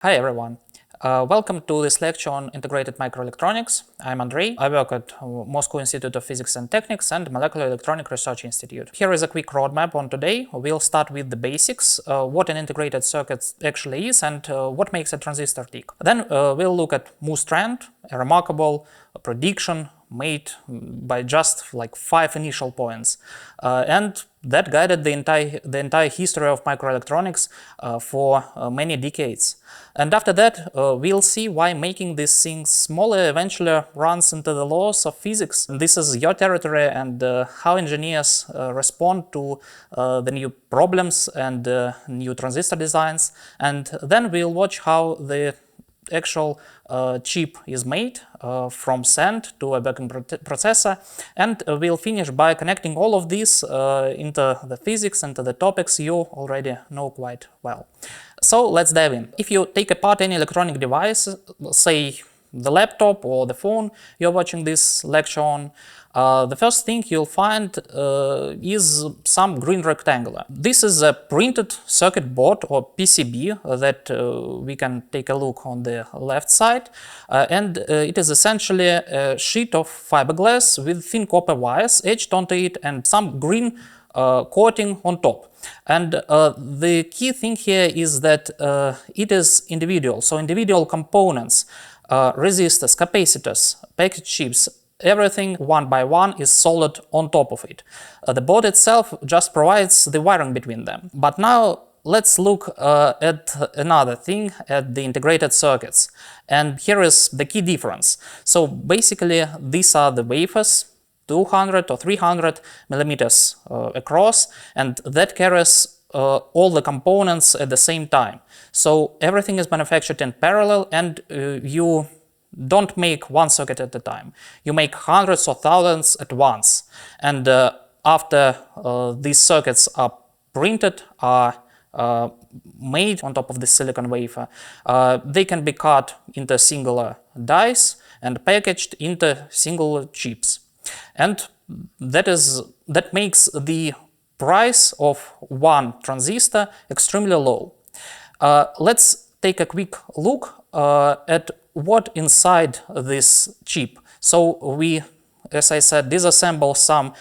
Hi everyone. Welcome to this lecture on integrated microelectronics. I'm Andrei. I work at Moscow Institute of Physics and Techniques and Molecular Electronic Research Institute. Here is a quick roadmap on today. We'll start with the basics, what an integrated circuit actually is and what makes a transistor tick. Then we'll look at Moore's trend, a remarkable prediction made by just like 5 initial points, and that guided the entire history of microelectronics for many decades. And after that, we'll see why making these things smaller eventually runs into the laws of physics. And this is your territory, and how engineers respond to the new problems and new transistor designs. And then we'll watch how the actual chip is made from sand to a backend processor, and we'll finish by connecting all of this into the physics and to the topics you already know quite well. So let's dive in. If you take apart any electronic device, say the laptop or the phone you're watching this lecture on, the first thing you'll find is some green rectangle. This is a printed circuit board or PCB that we can take a look on the left side, and it is essentially a sheet of fiberglass with thin copper wires etched onto it and some green coating on top. And the key thing here is that it is individual, so individual components, resistors, capacitors, package chips, everything one by one is soldered on top of it. The board itself just provides the wiring between them. But now let's look at another thing, at the integrated circuits. And here is the key difference. So basically these are the wafers, 200 or 300 millimeters across, and that carries all the components at the same time. So everything is manufactured in parallel, and you don't make one circuit at a time. You make hundreds or thousands at once. And after these circuits are printed, are made on top of the silicon wafer, they can be cut into singular dies and packaged into single chips. And that makes the price of one transistor extremely low. Let's take a quick look at what inside this chip. So we, as I said, disassemble some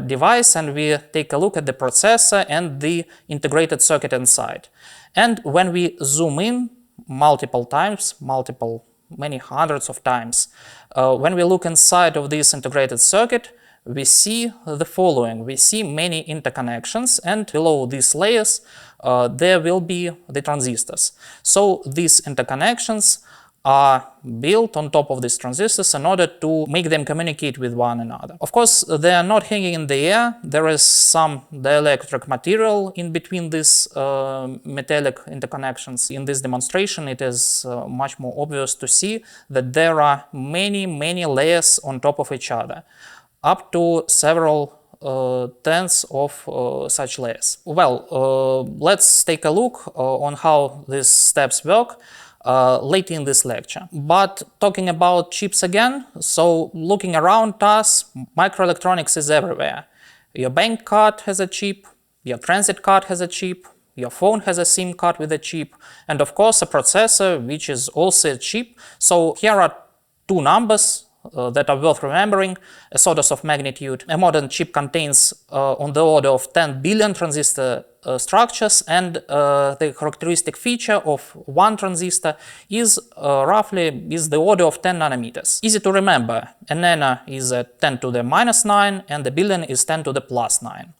device and we take a look at the processor and the integrated circuit inside. And when we zoom in multiple times, many hundreds of times, when we look inside of this integrated circuit, we see the following. We see many interconnections, and below these layers there will be the transistors. So these interconnections are built on top of these transistors in order to make them communicate with one another. Of course, they are not hanging in the air. There is some dielectric material in between these metallic interconnections. In this demonstration, it is much more obvious to see that there are many layers on top of each other, up to several tens of such layers. Well, let's take a look on how these steps work late in this lecture. But talking about chips again, so looking around us, microelectronics is everywhere. Your bank card has a chip, your transit card has a chip, your phone has a SIM card with a chip, and of course a processor, which is also a chip. So here are two numbers that are worth remembering as orders of magnitude. A modern chip contains on the order of 10 billion transistor structures, and the characteristic feature of one transistor is roughly the order of 10 nanometers. Easy to remember, a nano is 10 to the minus 9 and the billion is 10 to the plus 9.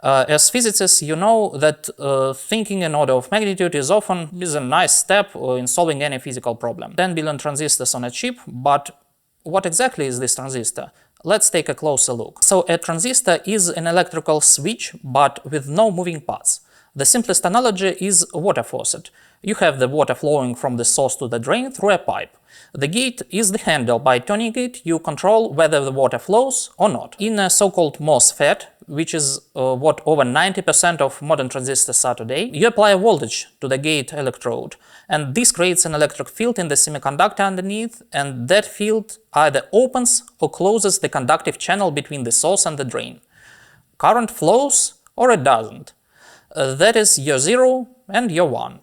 As physicists, you know that thinking in order of magnitude is often a nice step in solving any physical problem. 10 billion transistors on a chip, but what exactly is this transistor? Let's take a closer look. So a transistor is an electrical switch, but with no moving parts. The simplest analogy is a water faucet. You have the water flowing from the source to the drain through a pipe. The gate is the handle. By turning it, you control whether the water flows or not. In a so-called MOSFET, which is what over 90% of modern transistors are today, you apply a voltage to the gate electrode, and this creates an electric field in the semiconductor underneath, and that field either opens or closes the conductive channel between the source and the drain. Current flows or it doesn't. That is your 0 and your 1.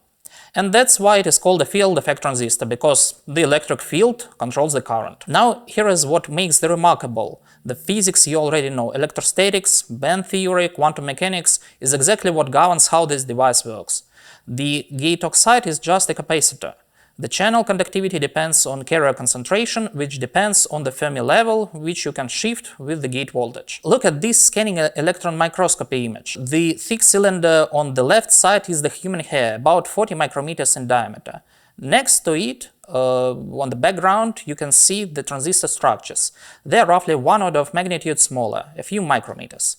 And that's why it is called a field effect transistor, because the electric field controls the current. Now, here is what makes the remarkable. The physics you already know, electrostatics, band theory, quantum mechanics is exactly what governs how this device works. The gate oxide is just a capacitor. The channel conductivity depends on carrier concentration, which depends on the Fermi level, which you can shift with the gate voltage. Look at this scanning electron microscopy image. The thick cylinder on the left side is the human hair, about 40 micrometers in diameter. Next to it, on the background, you can see the transistor structures. They are roughly 1 order of magnitude smaller, a few micrometers.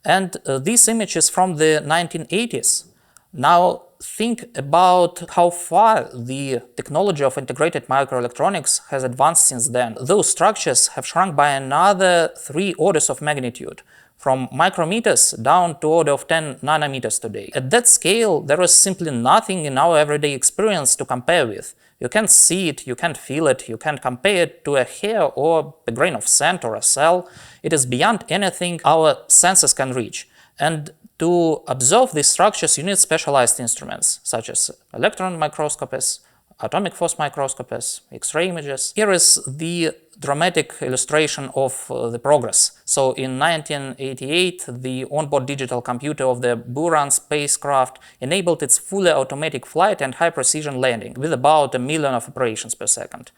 And this image is from the 1980s. Now, think about how far the technology of integrated microelectronics has advanced since then. Those structures have shrunk by another 3 orders of magnitude, from micrometers down to order of 10 nanometers today. At that scale, there is simply nothing in our everyday experience to compare with. You can't see it, you can't feel it, you can't compare it to a hair or a grain of sand or a cell. It is beyond anything our senses can reach. And to observe these structures, you need specialized instruments, such as electron microscopies, atomic force microscopies, X-ray images. Here is the dramatic illustration of the progress. So in 1988, the onboard digital computer of the Buran spacecraft enabled its fully automatic flight and high-precision landing with about 1 million of operations per second.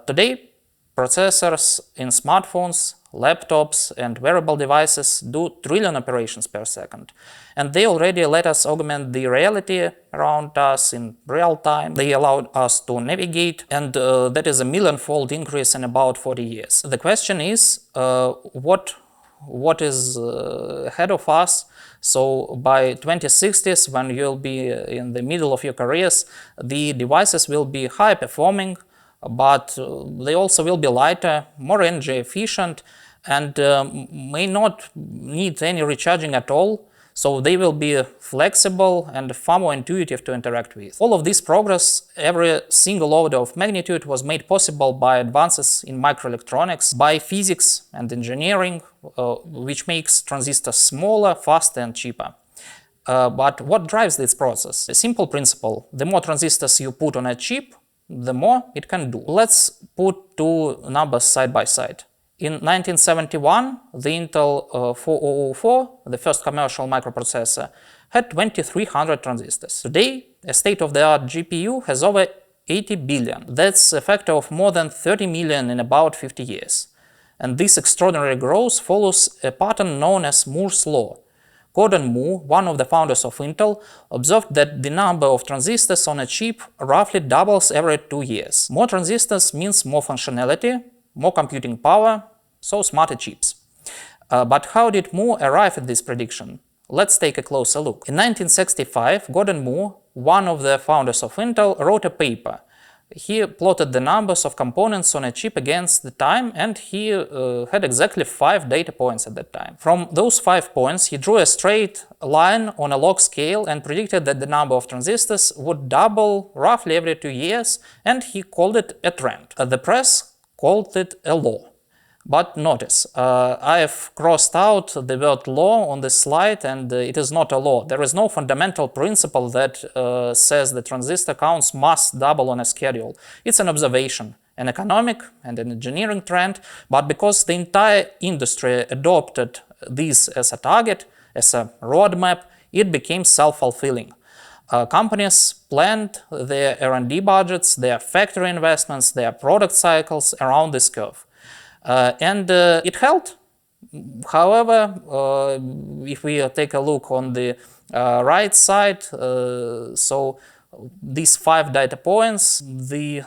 Today, processors in smartphones, laptops, and wearable devices do trillion operations per second. And they already let us augment the reality around us in real time. They allowed us to navigate, and that is a million-fold increase in about 40 years. The question is, what is ahead of us? So by 2060s, when you'll be in the middle of your careers, the devices will be high-performing, but they also will be lighter, more energy efficient, and may not need any recharging at all, so they will be flexible and far more intuitive to interact with. All of this progress, every single order of magnitude, was made possible by advances in microelectronics, by physics and engineering, which makes transistors smaller, faster, and cheaper. But what drives this process? A simple principle: the more transistors you put on a chip, the more it can do. Let's put 2 numbers side by side. In 1971, the Intel 4004, the first commercial microprocessor, had 2300 transistors. Today, a state-of-the-art GPU has over 80 billion. That's a factor of more than 30 million in about 50 years. And this extraordinary growth follows a pattern known as Moore's law. Gordon Moore, one of the founders of Intel, observed that the number of transistors on a chip roughly doubles every 2 years. More transistors means more functionality, more computing power, so smarter chips. But how did Moore arrive at this prediction? Let's take a closer look. In 1965, Gordon Moore, one of the founders of Intel, wrote a paper. He plotted the numbers of components on a chip against the time, and he had exactly 5 data points at that time. From those 5 points, he drew a straight line on a log scale and predicted that the number of transistors would double roughly every 2 years, and he called it a trend. The press called it a law. But notice, I have crossed out the word law on this slide, and it is not a law. There is no fundamental principle that says the transistor counts must double on a schedule. It's an observation, an economic and an engineering trend, but because the entire industry adopted this as a target, as a roadmap, it became self-fulfilling. Companies planned their R&D budgets, their factory investments, their product cycles around this curve. And it held. However, if we take a look on the right side, so these 5 data points, the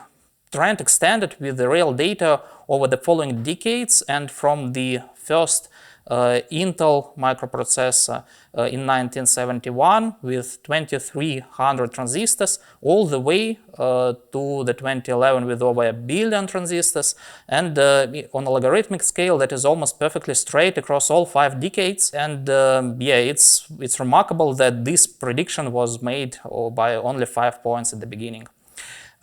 trend extended with the real data over the following decades, and from the first Intel microprocessor in 1971 with 2300 transistors, all the way to the 2011 with over 1 billion transistors, and on a logarithmic scale that is almost perfectly straight across all 5 decades. And yeah, it's remarkable that this prediction was made by only 5 points at the beginning.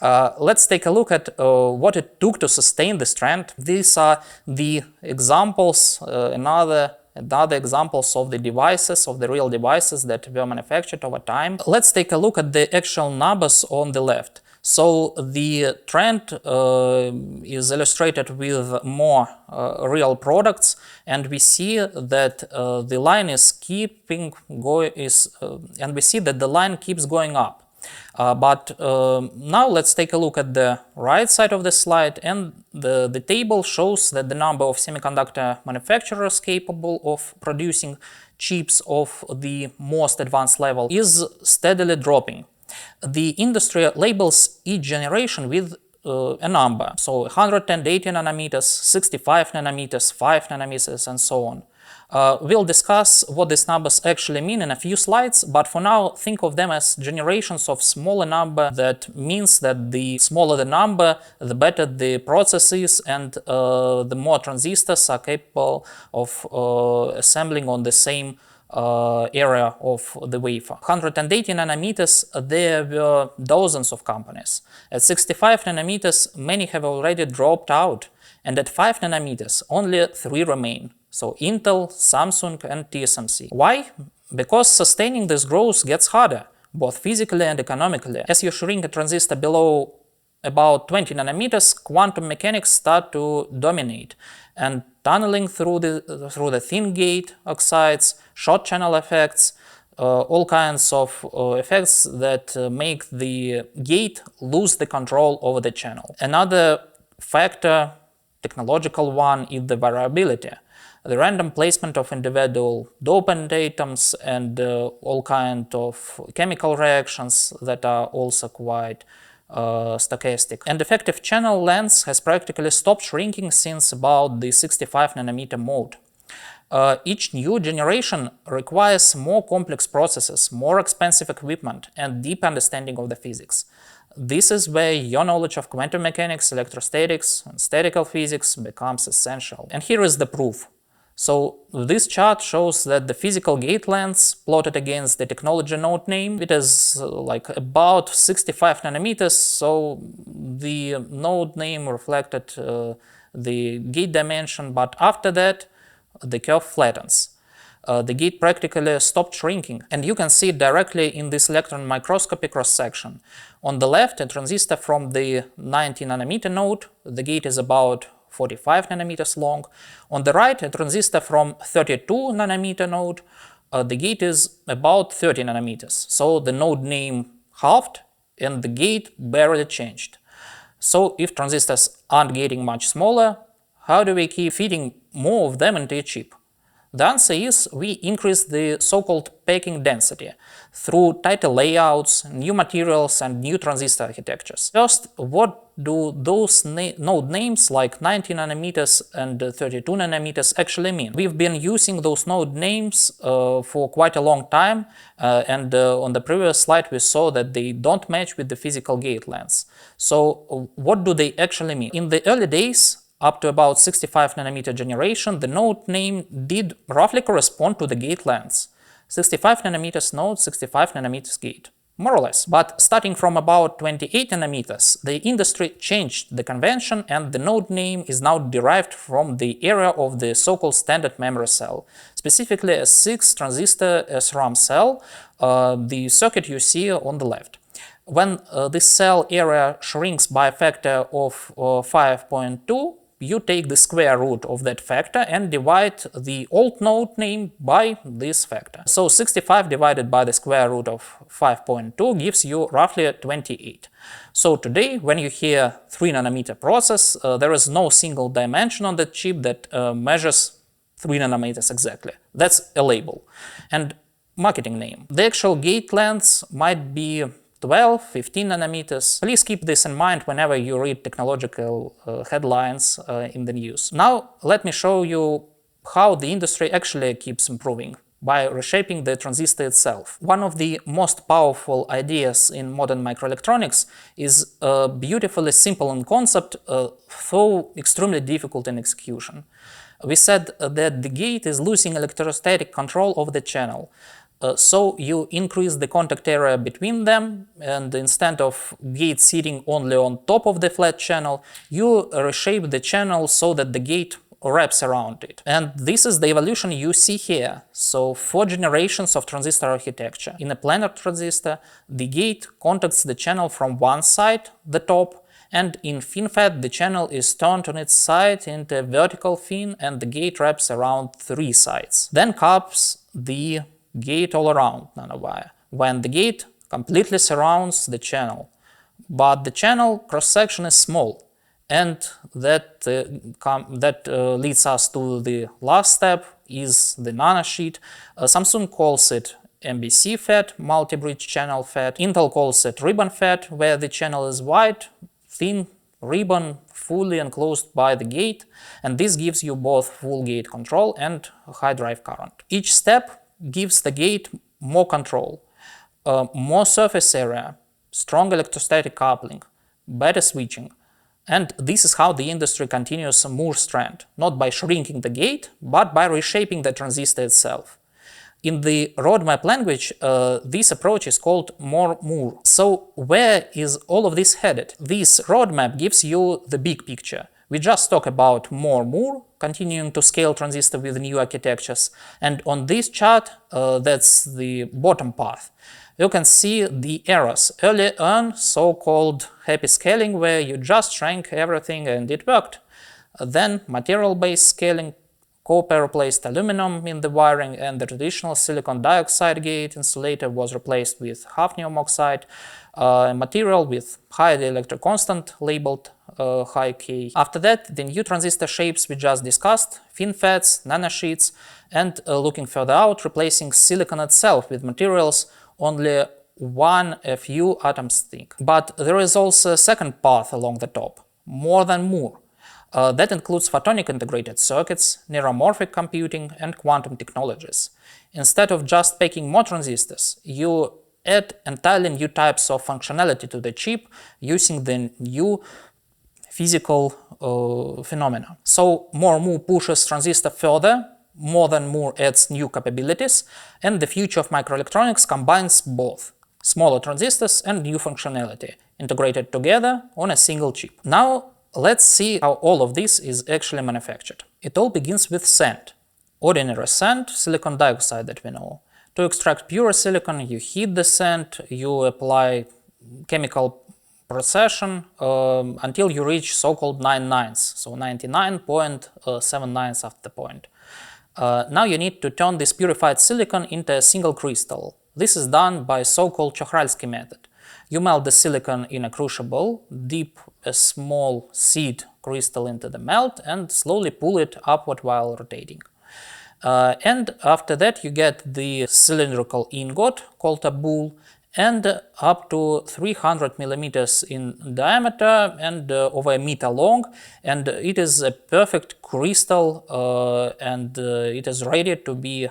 Let's take a look at what it took to sustain this trend. These are the examples, another and other examples of the devices, of the real devices that were manufactured over time. Let's take a look at the actual numbers on the left. So the trend is illustrated with more real products, and we see that the line is keeping going, and we see that the line keeps going up. But now let's take a look at the right side of the slide, and the table shows that the number of semiconductor manufacturers capable of producing chips of the most advanced level is steadily dropping. The industry labels each generation with a number, so 180 nanometers, 65 nanometers, 5 nanometers, and so on. We'll discuss what these numbers actually mean in a few slides, but for now think of them as generations of smaller number. That means that the smaller the number, the better the process is, and the more transistors are capable of assembling on the same area of the wafer. 180 nanometers, there were dozens of companies. At 65 nanometers, many have already dropped out, and at 5 nanometers, only 3 remain. So Intel, Samsung, and TSMC. Why? Because sustaining this growth gets harder, both physically and economically. As you shrink a transistor below about 20 nanometers, quantum mechanics start to dominate, and tunneling through the thin gate oxides, short channel effects, all kinds of effects that make the gate lose the control over the channel. Another factor, technological one, is the variability. The random placement of individual dopant atoms and all kinds of chemical reactions that are also quite stochastic. And effective channel length has practically stopped shrinking since about the 65 nanometer mode. Each new generation requires more complex processes, more expensive equipment, and deep understanding of the physics. This is where your knowledge of quantum mechanics, electrostatics, and statical physics becomes essential. And here is the proof. So this chart shows that the physical gate length plotted against the technology node name, it is like about 65 nanometers, so the node name reflected the gate dimension, but after that the curve flattens. The gate practically stopped shrinking, and you can see it directly in this electron microscopy cross-section. On the left, a transistor from the 90 nanometer node, the gate is about 45 nanometers long. On the right, a transistor from 32 nanometer node, the gate is about 30 nanometers. So the node name halved and the gate barely changed. So if transistors aren't getting much smaller, how do we keep feeding more of them into a chip? The answer is we increase the so-called packing density through tighter layouts, new materials, and new transistor architectures. First, what do those node names like 90 nanometers and 32 nanometers actually mean? We've been using those node names for quite a long time, and on the previous slide we saw that they don't match with the physical gate lengths. So what do they actually mean? In the early days, up to about 65 nanometer generation, the node name did roughly correspond to the gate lengths. 65 nanometers node, 65 nanometers gate, more or less. But starting from about 28 nanometers, the industry changed the convention, and the node name is now derived from the area of the so-called standard memory cell, specifically a 6-transistor SRAM cell, the circuit you see on the left. When this cell area shrinks by a factor of 5.2, you take the square root of that factor and divide the old node name by this factor. So 65 divided by the square root of 5.2 gives you roughly 28. So today, when you hear 3 nanometer process, there is no single dimension on the chip that measures 3 nanometers exactly. That's a label and marketing name. The actual gate lengths might be 12, 15 nanometers. Please keep this in mind whenever you read technological headlines in the news. Now let me show you how the industry actually keeps improving by reshaping the transistor itself. One of the most powerful ideas in modern microelectronics is beautifully simple in concept, though extremely difficult in execution. We said that the gate is losing electrostatic control of the channel. So you increase the contact area between them, and instead of gate sitting only on top of the flat channel, you reshape the channel so that the gate wraps around it. And this is the evolution you see here. So 4 generations of transistor architecture. In a planar transistor, the gate contacts the channel from one side, the top, and in FinFET the channel is turned on its side into a vertical fin and the gate wraps around 3 sides. Then comes the gate all around nanowire, when the gate completely surrounds the channel. But the channel cross-section is small, and that leads us to the last step, is the nanosheet. Samsung calls it MBC FET, multi-bridge channel FET. Intel calls it ribbon FET, where the channel is wide, thin ribbon, fully enclosed by the gate, and this gives you both full gate control and high drive current. Each step gives the gate more control, more surface area, strong electrostatic coupling, better switching. And this is how the industry continues Moore's trend, not by shrinking the gate, but by reshaping the transistor itself. In the roadmap language, this approach is called more Moore. So where is all of this headed? This roadmap gives you the big picture. We just talk about more Moore, continuing to scale transistor with new architectures. And on this chart, that's the bottom path. You can see the errors. Early on, so-called happy scaling, where you just shrank everything and it worked. Then material-based scaling, copper replaced aluminum in the wiring, and the traditional silicon dioxide gate insulator was replaced with hafnium oxide material with high dielectric constant labeled high K. After that, the new transistor shapes we just discussed, FinFETs, nanosheets, and looking further out, replacing silicon itself with materials only a few atoms thick. But there is also a second path along the top, more than Moore. That includes photonic integrated circuits, neuromorphic computing, and quantum technologies. Instead of just packing more transistors, you add entirely new types of functionality to the chip using the new physical phenomena. So more Moore pushes transistor further, more than Moore adds new capabilities, and the future of microelectronics combines both smaller transistors and new functionality, integrated together on a single chip. Now, let's see how all of this is actually manufactured. It all begins with sand. Ordinary sand, silicon dioxide that we know. To extract pure silicon, you heat the sand, you apply chemical procession until you reach so-called 9 nines, so 99.79 after the point. Now you need to turn this purified silicon into a single crystal. This is done by so-called Czochralski method. You melt the silicon in a crucible, dip a small seed crystal into the melt, and slowly pull it upward while rotating. And after that you get the cylindrical ingot called a boule, and up to 300 millimeters in diameter and over a meter long, and it is a perfect crystal and it is ready to be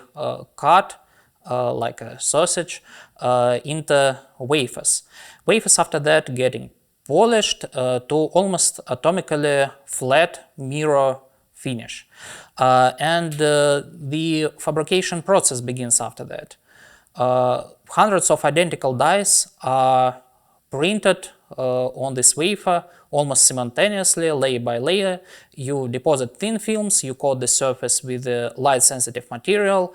cut like a sausage into wafers. Wafers after that getting polished to almost atomically flat mirror finish. And the fabrication process begins after that. Hundreds of identical dies are printed on this wafer almost simultaneously, layer by layer. You deposit thin films, you coat the surface with a light-sensitive material,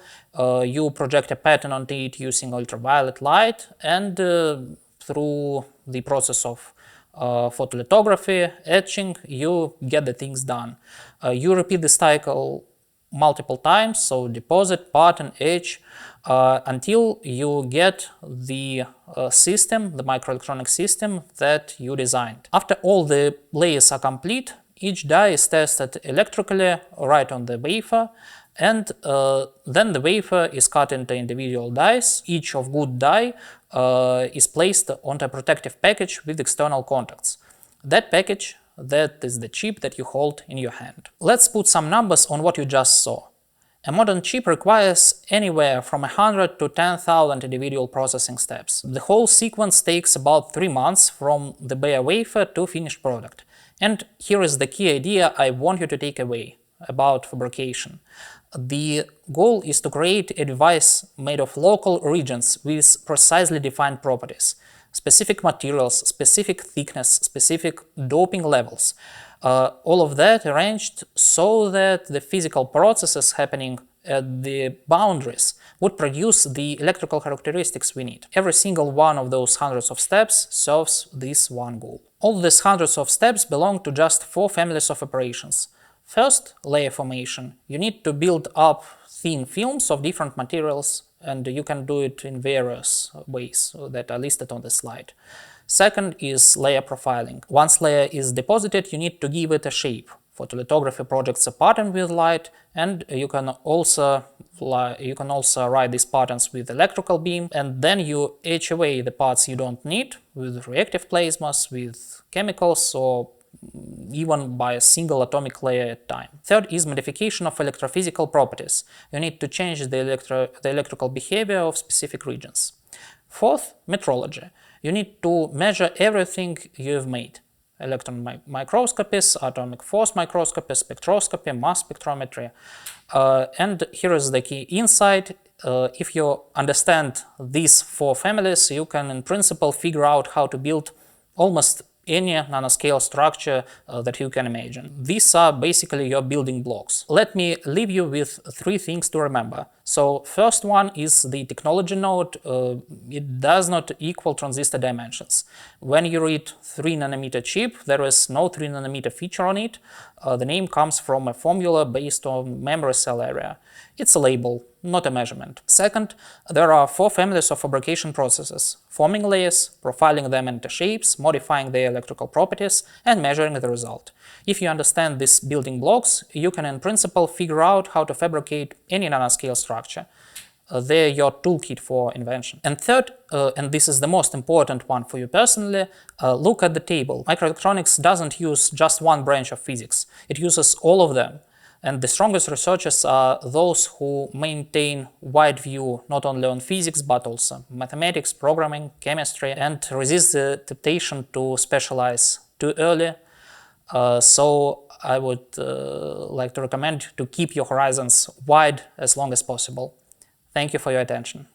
you project a pattern onto it using ultraviolet light, and through the process of photolithography, etching, you get the things done. You repeat the cycle multiple times, so deposit, pattern, etch, until you get the system, the microelectronic system that you designed. After all the layers are complete, each die is tested electrically right on the wafer, and then the wafer is cut into individual dies. Each of good die is placed onto a protective package with external contacts. That package, that is the chip that you hold in your hand. Let's put some numbers on what you just saw. A modern chip requires anywhere from 100 to 10,000 individual processing steps. The whole sequence takes about 3 months from the bare wafer to finished product. And here is the key idea I want you to take away about fabrication. The goal is to create a device made of local regions with precisely defined properties. specific materials, specific thickness, specific doping levels. All of that arranged so that the physical processes happening at the boundaries would produce the electrical characteristics we need. Every single one of those hundreds of steps serves this one goal. All these hundreds of steps belong to just 4 families of operations. First, layer formation. You need to build up thin films of different materials, and you can do it in various ways that are listed on the slide. Second is layer profiling. Once layer is deposited, you need to give it a shape. Photolithography projects a pattern with light, and you can also write these patterns with electrical beam, and then you etch away the parts you don't need with reactive plasmas, with chemicals, or even by a single atomic layer at a time. Third is modification of electrophysical properties. You need to change the electrical behavior of specific regions. Fourth, metrology. You need to measure everything you've made. Electron microscopies, atomic force microscopy, spectroscopy, mass spectrometry. And here is the key insight. If you understand these 4 families, you can in principle figure out how to build almost any nanoscale structure that you can imagine. These are basically your building blocks. Let me leave you with 3 things to remember. So first one is the technology node. It does not equal transistor dimensions. When you read 3 nanometer chip, there is no 3 nanometer feature on it. The name comes from a formula based on memory cell area. It's a label, not a measurement. Second, there are 4 families of fabrication processes: forming layers, profiling them into shapes, modifying their electrical properties, and measuring the result. If you understand these building blocks, you can in principle figure out how to fabricate any nanoscale structure. They're your toolkit for invention. And third, and this is the most important one for you personally, look at the table. Microelectronics doesn't use just one branch of physics. It uses all of them. And the strongest researchers are those who maintain wide view not only on physics but also mathematics, programming, chemistry, and resist the temptation to specialize too early. So I would like to recommend to keep your horizons wide as long as possible. Thank you for your attention.